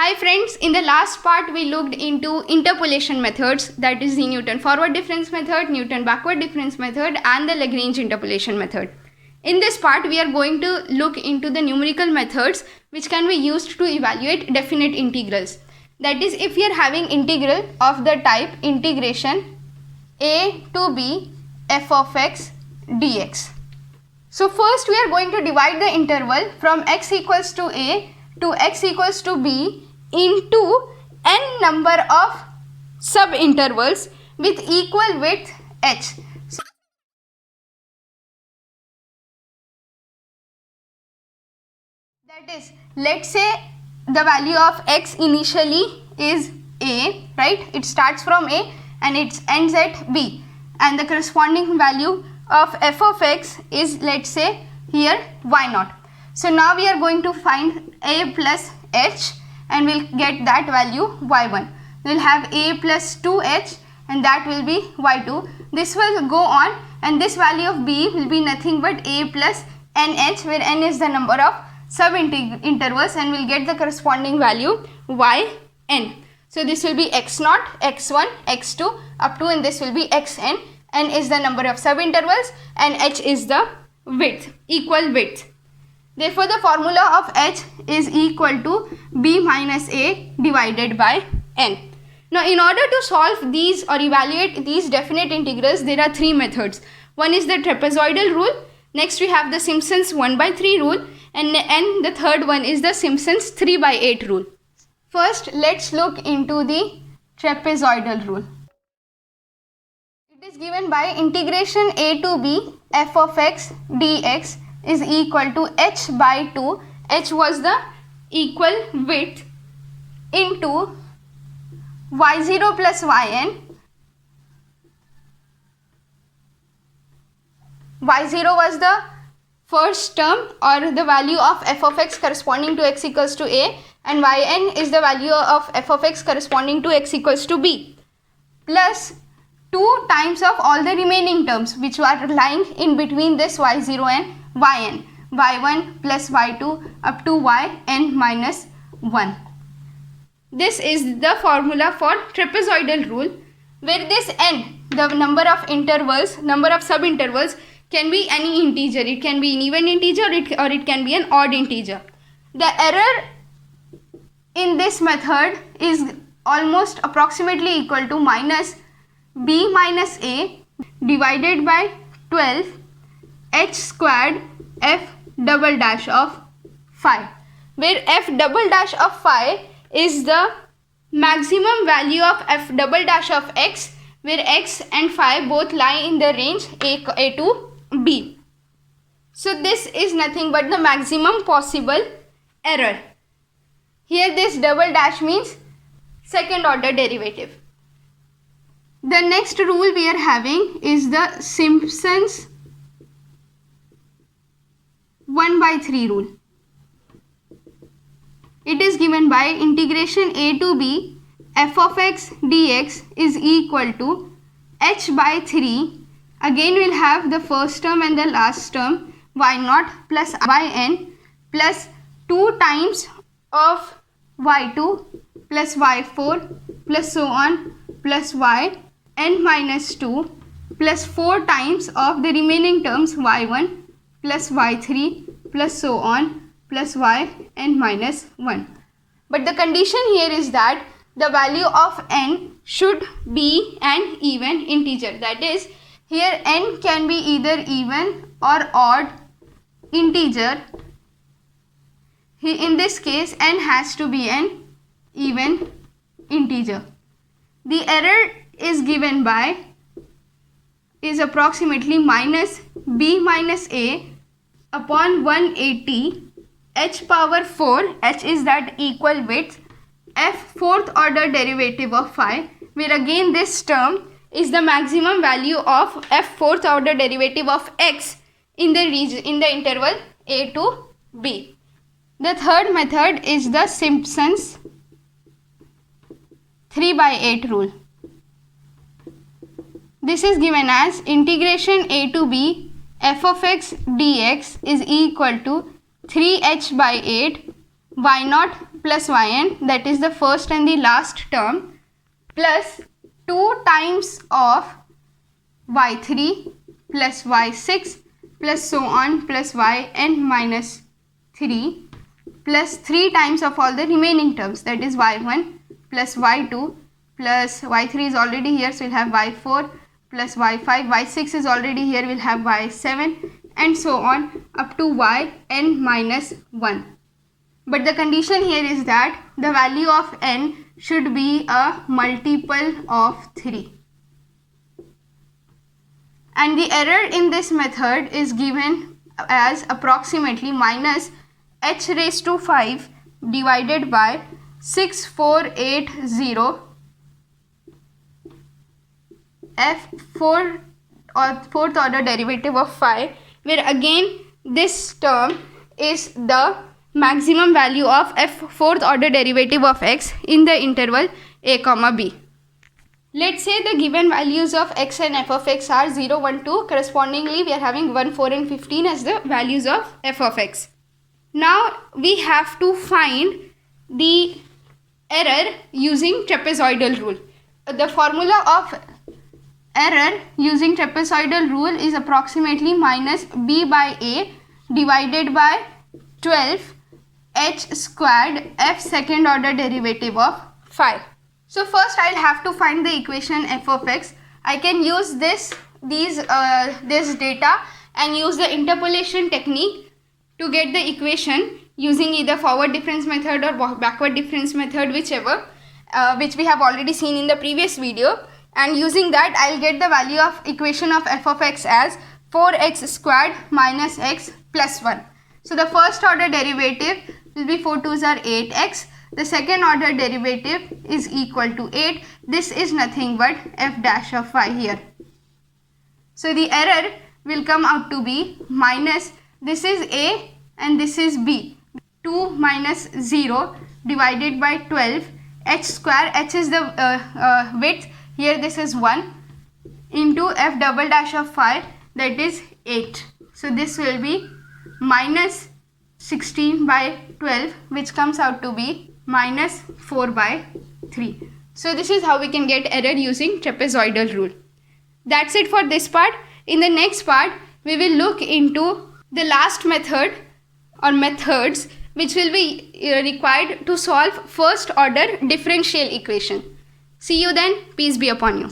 Hi friends, in the last part we looked into interpolation methods, that is the Newton forward difference method, Newton backward difference method and the Lagrange interpolation method. In this part we are going to look into the numerical methods which can be used to evaluate definite integrals. That is, if we are having integral of the type integration a to b f of x dx. So first we are going to divide the interval from x equals to a to x equals to b into n number of subintervals with equal width h. So that is, let's say the value of x initially is a, right? It starts from a and it ends at b, and the corresponding value of f of x is, let's say here, y0. So now we are going to find a plus h and we'll get that value y1. We'll have a plus 2h and that will be y2. This will go on and this value of b will be nothing but a plus nh, where n is the number of subintervals, and we'll get the corresponding value yn. So this will be x0, x1, x2 up to, and this will be xn. N is the number of subintervals and h is the width, equal width. Therefore, the formula of h is equal to b minus a divided by n. Now, in order to solve these or evaluate these definite integrals, there are three methods. One is the trapezoidal rule. Next, we have the Simpson's 1/3 rule, and the third one is the Simpson's 3/8 rule. First, let's look into the trapezoidal rule. It is given by integration a to b f of x dx is equal to h by 2, h was the equal width, into y0 plus yn. y0 was the first term or the value of f of x corresponding to x equals to a, and yn is the value of f of x corresponding to x equals to b, plus 2 times of all the remaining terms which are lying in between this y0 and yn, y1 plus y2 up to yn minus 1. This is the formula for trapezoidal rule, where this n, the number of intervals, number of subintervals, can be any integer. It can be an even integer or it can be an odd integer. The error in this method is almost approximately equal to minus b minus a divided by 12 h squared f double dash of phi, where f double dash of phi is the maximum value of f double dash of x, where x and phi both lie in the range a to b. So this is nothing but the maximum possible error. Here this double dash means second order derivative. The next rule we are having is the Simpson's 1/3 rule. It is given by integration a to b f of x dx is equal to h by 3. Again we'll have the first term and the last term, y0 plus yn plus 2 times of y2 plus y4 plus so on plus yn minus 2 plus 4 times of the remaining terms y1 plus y3 plus so on plus yn minus 1. But the condition here is that the value of n should be an even integer. That is, here n can be either even or odd integer. In this case, n has to be an even integer. The error is given by is approximately minus b minus a upon 180 h power 4, h is that equal width, f fourth order derivative of phi, where again this term is the maximum value of f fourth order derivative of x in the region, in the interval a to b. The third method is the Simpson's 3/8 rule. This is given as integration a to b f of x dx is equal to 3h by 8 y naught plus yn, that is the first and the last term, plus 2 times of y3 plus y6 plus so on plus yn minus 3 plus 3 times of all the remaining terms, that is y1 plus y2 plus y3 is already here, so we'll have y4 plus y5, y6 is already here, we'll have y7 and so on up to yn minus 1. But the condition here is that the value of n should be a multiple of 3. And the error in this method is given as approximately minus h raised to 5 divided by 6480 f4 or fourth order derivative of phi, where again this term is the maximum value of f fourth order derivative of x in the interval a comma b. Let's say the given values of x and f of x are 0, 1, 2. Correspondingly, we are having 1, 4 and 15 as the values of f of x. Now we have to find the error using trapezoidal rule. The formula of error using trapezoidal rule is approximately minus b by a divided by 12 h squared f second order derivative of phi. So first I'll have to find the equation f of x. I can use this data and use the interpolation technique to get the equation using either forward difference method or backward difference method, whichever, which we have already seen in the previous video. And using that I'll get the value of equation of f of x as 4x squared minus x plus 1. So the first order derivative will be 4 2s are 8x. The second order derivative is equal to 8. This is nothing but f dash of phi here. So the error will come out to be minus, this is a and this is b, 2 minus 0 divided by 12 h square, h is the width, here this is 1, into f double dash of phi, that is 8. So this will be minus 16 by 12, which comes out to be minus 4 by 3. So this is how we can get error using trapezoidal rule. That's it for this part. In the next part, we will look into the last method or methods which will be required to solve first order differential equation. See you then. Peace be upon you.